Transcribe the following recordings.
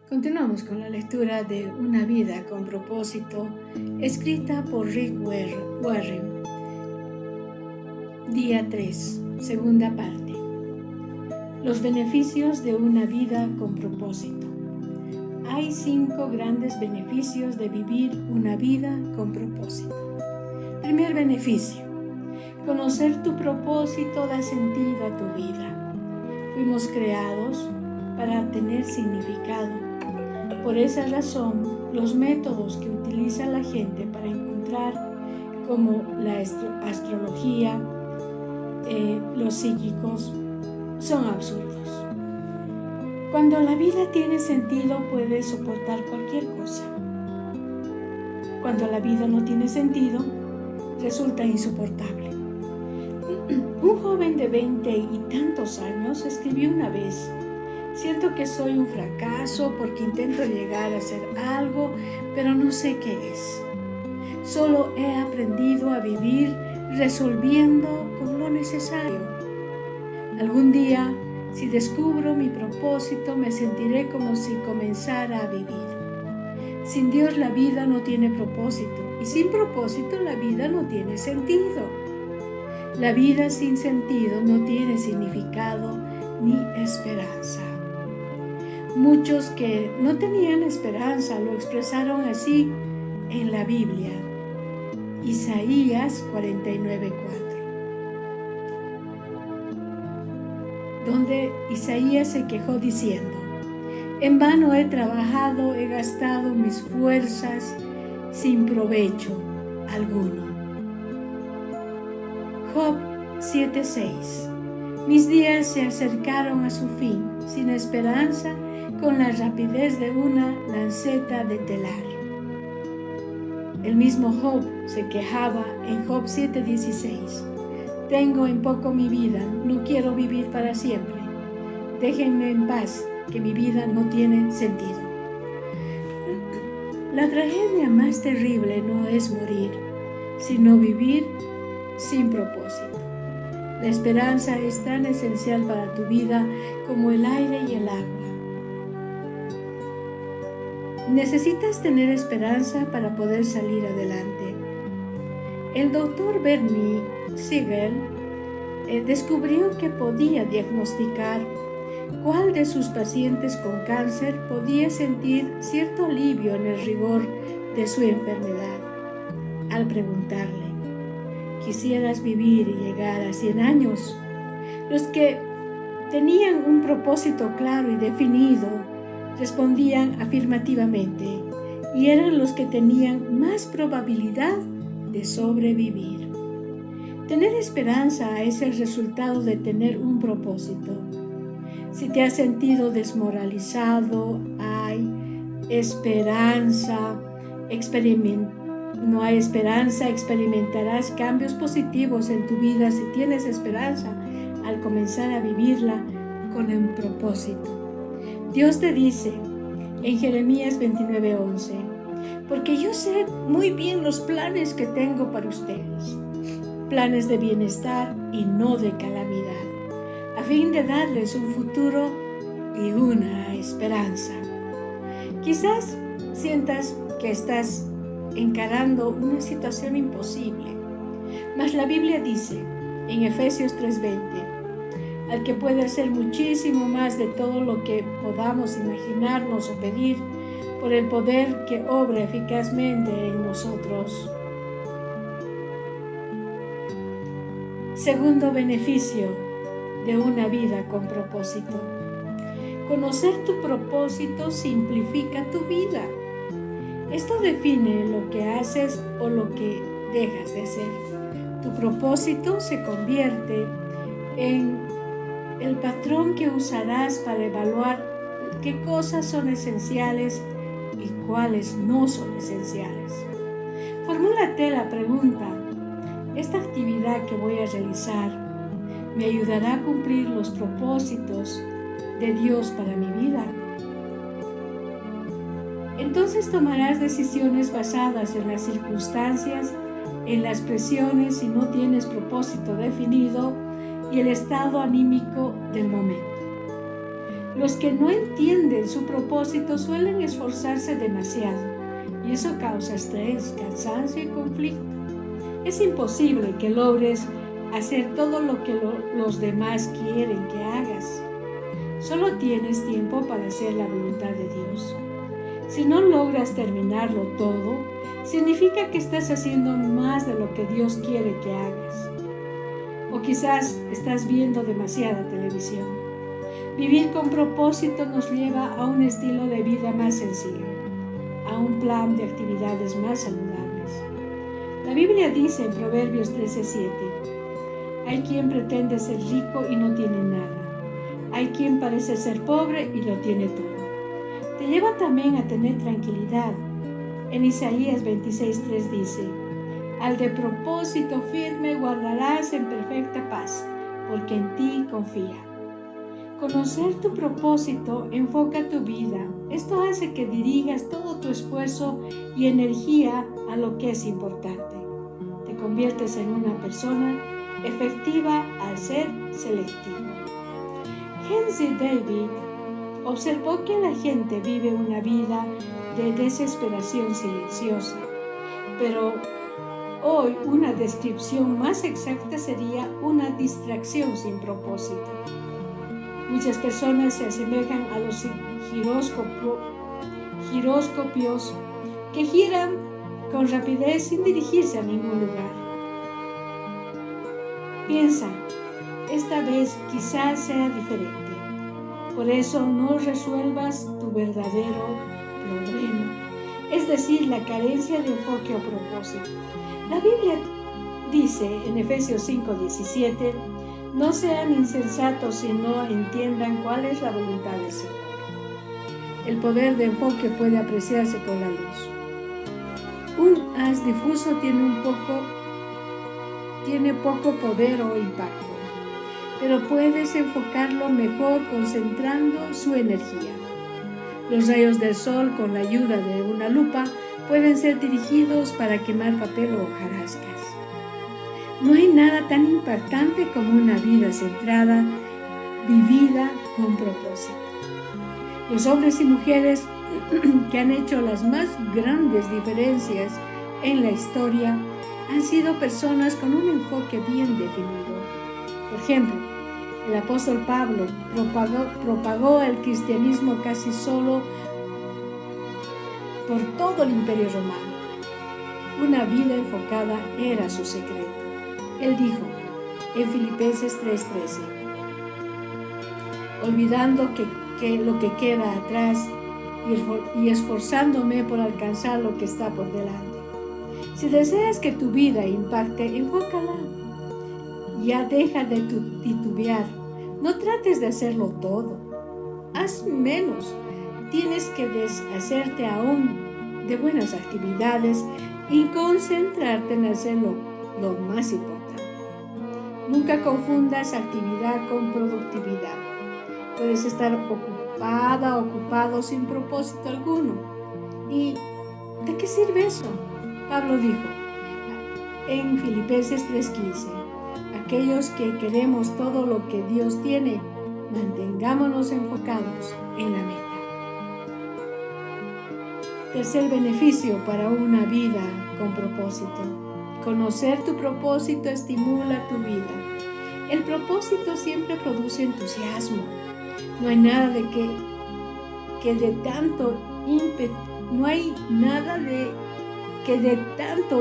Continuamos con la lectura de Una vida con propósito, escrita por Rick Warren. Día 3, segunda parte. Los beneficios de una vida con propósito. Hay 5 grandes beneficios de vivir una vida con propósito. Primer beneficio: conocer tu propósito da sentido a tu vida. Fuimos creados para tener significado. Por esa razón, los métodos que utiliza la gente para encontrar, como la astrología, los psíquicos, son absurdos. Cuando la vida tiene sentido, puedes soportar cualquier cosa. Cuando la vida no tiene sentido, resulta insoportable. Un joven de 20 y tantos años escribió una vez: siento que soy un fracaso porque intento llegar a hacer algo, pero no sé qué es. Solo he aprendido a vivir resolviendo con lo necesario. Algún día, si descubro mi propósito, me sentiré como si comenzara a vivir. Sin Dios la vida no tiene propósito, y sin propósito la vida no tiene sentido. La vida sin sentido no tiene significado ni esperanza. Muchos que no tenían esperanza lo expresaron así en la Biblia. Isaías 49:4, donde Isaías se quejó diciendo: en vano he trabajado, he gastado mis fuerzas sin provecho alguno. Job 7:6: mis días se acercaron a su fin, sin esperanza, con la rapidez de una lanceta de telar. El mismo Job se quejaba en Job 7:16: tengo en poco mi vida, no quiero vivir para siempre. Déjenme en paz, que mi vida no tiene sentido. La tragedia más terrible no es morir, sino vivir sin propósito. La esperanza es tan esencial para tu vida como el aire y el agua. Necesitas tener esperanza para poder salir adelante. El doctor Bernie Siegel descubrió que podía diagnosticar cuál de sus pacientes con cáncer podía sentir cierto alivio en el rigor de su enfermedad. Al preguntarle: ¿quisieras vivir y llegar a 100 años? Los que tenían un propósito claro y definido respondían afirmativamente, y eran los que tenían más probabilidad de sobrevivir. Tener esperanza es el resultado de tener un propósito. Si te has sentido desmoralizado, no hay esperanza, experimentarás cambios positivos en tu vida si tienes esperanza al comenzar a vivirla con un propósito. Dios te dice en Jeremías 29:11: porque yo sé muy bien los planes que tengo para ustedes, planes de bienestar y no de calamidad, a fin de darles un futuro y una esperanza. Quizás sientas que estás encarando una situación imposible, mas la Biblia dice en Efesios 3:20: al que puede hacer muchísimo más de todo lo que podamos imaginarnos o pedir, por el poder que obra eficazmente en nosotros. Segundo beneficio de una vida con propósito. Conocer tu propósito simplifica tu vida. Esto define lo que haces o lo que dejas de hacer. Tu propósito se convierte en el patrón que usarás para evaluar qué cosas son esenciales y cuáles no son esenciales. Formúlate la pregunta: ¿esta actividad que voy a realizar me ayudará a cumplir los propósitos de Dios para mi vida? Entonces tomarás decisiones basadas en las circunstancias, en las presiones si no tienes propósito definido y el estado anímico del momento. Los que no entienden su propósito suelen esforzarse demasiado y eso causa estrés, cansancio y conflicto. Es imposible que logres hacer todo lo que los demás quieren que hagas. Solo tienes tiempo para hacer la voluntad de Dios. Si no logras terminarlo todo, significa que estás haciendo más de lo que Dios quiere que hagas. O quizás estás viendo demasiada televisión. Vivir con propósito nos lleva a un estilo de vida más sencillo, a un plan de actividades más saludables. La Biblia dice en Proverbios 13:7, hay quien pretende ser rico y no tiene nada. Hay quien parece ser pobre y lo tiene todo. Te lleva también a tener tranquilidad. En Isaías 26:3 dice, al de propósito firme guardarás en perfecta paz, porque en ti confía. Conocer tu propósito enfoca tu vida. Esto hace que dirigas todo tu esfuerzo y energía a lo que es importante. Te conviertes en una persona efectiva al ser selectivo. Henry David observó que la gente vive una vida de desesperación silenciosa, pero hoy una descripción más exacta sería una distracción sin propósito. Muchas personas se asemejan a los giroscopios que giran con rapidez sin dirigirse a ningún lugar. Piensa, esta vez quizás sea diferente. Por eso no resuelvas tu verdadero problema, es decir, la carencia de enfoque o propósito. La Biblia dice en Efesios 5:17, no sean insensatos si no entiendan cuál es la voluntad del Señor. El poder de enfoque puede apreciarse con la luz. Un haz difuso tiene poco poder o impacto, pero puedes enfocarlo mejor concentrando su energía. Los rayos del sol, con la ayuda de una lupa, pueden ser dirigidos para quemar papel o hojarascas. No hay nada tan impactante como una vida centrada, vivida con propósito. Los hombres y mujeres que han hecho las más grandes diferencias en la historia han sido personas con un enfoque bien definido. Por ejemplo, el apóstol Pablo propagó el cristianismo casi solo por todo el Imperio Romano. Una vida enfocada era su secreto. Él dijo en Filipenses 3:13, olvidando que lo que queda atrás y esforzándome por alcanzar lo que está por delante. Si deseas que tu vida impacte, enfócala. Ya deja de titubear. No trates de hacerlo todo. Haz menos. Tienes que deshacerte aún de buenas actividades y concentrarte en hacerlo lo más importante. Nunca confundas actividad con productividad. Puedes estar ocupado sin propósito alguno. ¿Y de qué sirve eso? Pablo dijo en Filipenses 3:15, aquellos que queremos todo lo que Dios tiene, mantengámonos enfocados en la meta. Tercer beneficio para una vida con propósito. Conocer tu propósito estimula tu vida. El propósito siempre produce entusiasmo. No hay nada que de tanto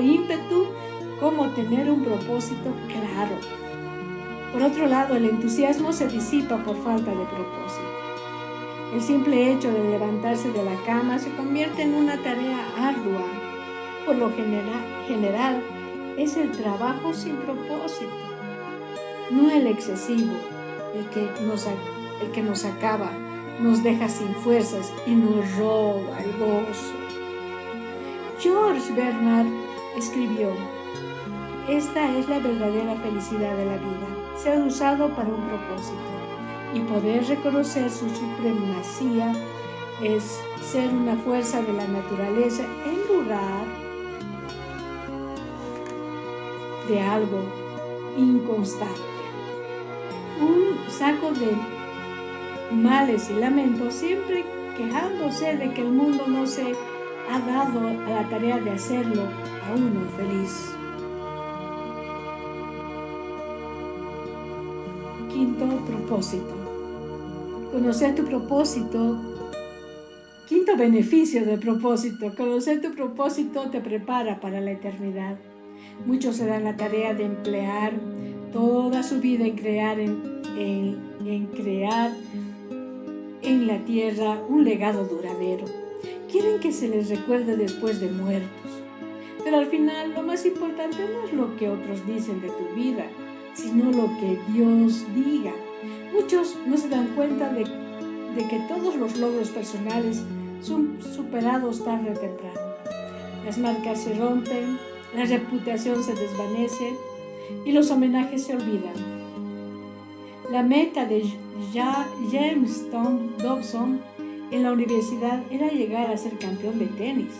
ímpetu como tener un propósito claro. Por otro lado, el entusiasmo se disipa por falta de propósito. El simple hecho de levantarse de la cama se convierte en una tarea ardua. Por lo general, es el trabajo sin propósito, no el excesivo, el que nos acaba, nos deja sin fuerzas y nos roba el gozo. George Bernard escribió, esta es la verdadera felicidad de la vida, ser usado para un propósito y poder reconocer su supremacía es ser una fuerza de la naturaleza en lugar de algo inconstante. Un saco de males y lamentos, siempre quejándose de que el mundo no se ha dado a la tarea de hacerlo a uno feliz. Quinto propósito. Conocer tu propósito. Quinto beneficio del propósito. Conocer tu propósito te prepara para la eternidad. Muchos se dan la tarea de emplear toda su vida en crear en la tierra un legado duradero. Quieren que se les recuerde después de muertos. Pero al final lo más importante no es lo que otros dicen de tu vida, sino lo que Dios diga. Muchos no se dan cuenta de que todos los logros personales son superados tarde o temprano. Las marcas se rompen, la reputación se desvanece y los homenajes se olvidan. La meta de James Dobson en la universidad era llegar a ser campeón de tenis.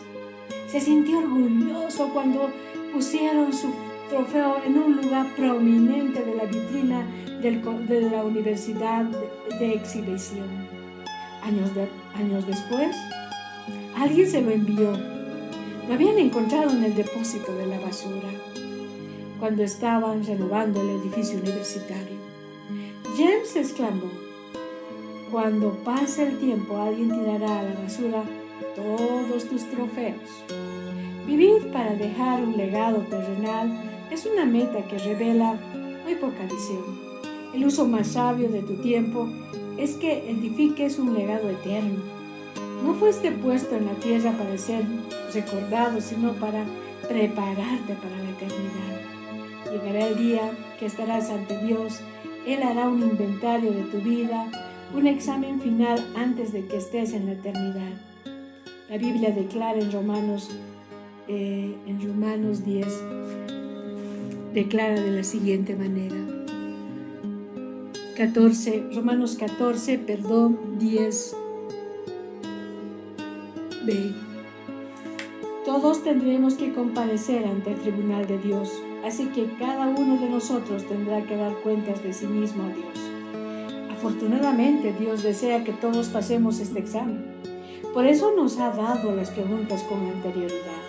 Se sintió orgulloso cuando pusieron su trofeo en un lugar prominente de la vitrina de la universidad de exhibición. Años después, alguien se lo envió. Lo habían encontrado en el depósito de la basura, cuando estaban renovando el edificio universitario. James exclamó: cuando pase el tiempo, alguien tirará a la basura todos tus trofeos. Vivir para dejar un legado terrenal es una meta que revela muy poca visión. El uso más sabio de tu tiempo es que edifiques un legado eterno. No fuiste puesto en la tierra para ser recordado, sino para prepararte para la eternidad. Llegará el día que estarás ante Dios. Él hará un inventario de tu vida, un examen final antes de que estés en la eternidad. La Biblia declara en Romanos 10, declara de la siguiente manera. Romanos 14, 10. B. Todos tendremos que comparecer ante el tribunal de Dios, así que cada uno de nosotros tendrá que dar cuentas de sí mismo a Dios. Afortunadamente, Dios desea que todos pasemos este examen. Por eso nos ha dado las preguntas con anterioridad.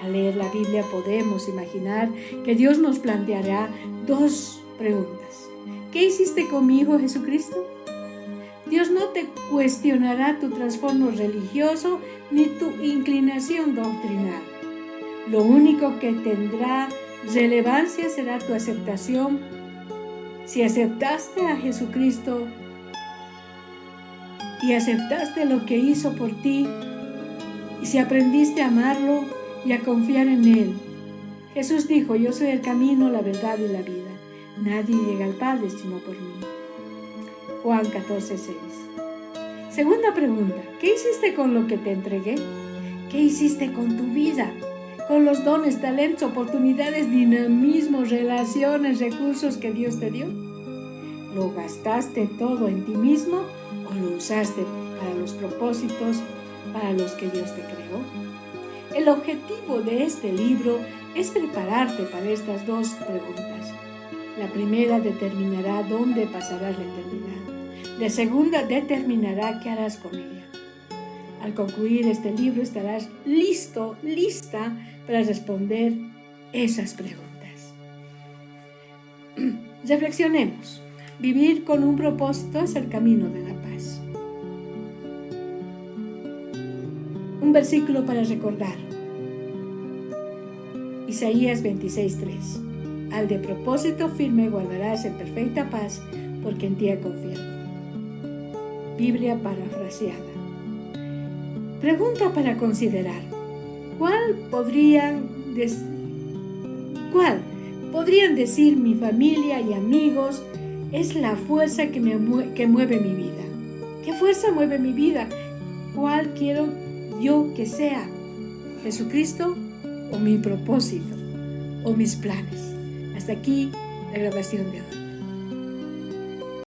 Al leer la Biblia podemos imaginar que Dios nos planteará dos preguntas. ¿Qué hiciste con mi Hijo Jesucristo? Dios no te cuestionará tu trastorno religioso ni tu inclinación doctrinal. Lo único que tendrá relevancia será tu aceptación. Si aceptaste a Jesucristo y aceptaste lo que hizo por ti, y si aprendiste a amarlo y a confiar en Él. Jesús dijo: yo soy el camino, la verdad y la vida. Nadie llega al Padre sino por mí. Juan 14:6. Segunda pregunta: ¿qué hiciste con lo que te entregué? ¿Qué hiciste con tu vida? Con los dones, talentos, oportunidades, dinamismo, relaciones, recursos que Dios te dio. ¿Lo gastaste todo en ti mismo o lo usaste para los propósitos para los que Dios te creó? El objetivo de este libro es prepararte para estas dos preguntas. La primera determinará dónde pasarás la eternidad. La segunda determinará qué harás con ella. Al concluir este libro estarás lista para responder esas preguntas. Reflexionemos. Vivir con un propósito es el camino de la paz. Un versículo para recordar. Isaías 26:3. Al de propósito firme guardarás en perfecta paz, porque en ti he confiado. Biblia parafraseada. Pregunta para considerar. ¿Cuál podrían decir mi familia y amigos es la fuerza que mueve mi vida? ¿Qué fuerza mueve mi vida? ¿Cuál quiero yo que sea? ¿Jesucristo o mi propósito o mis planes? Hasta aquí la grabación de hoy.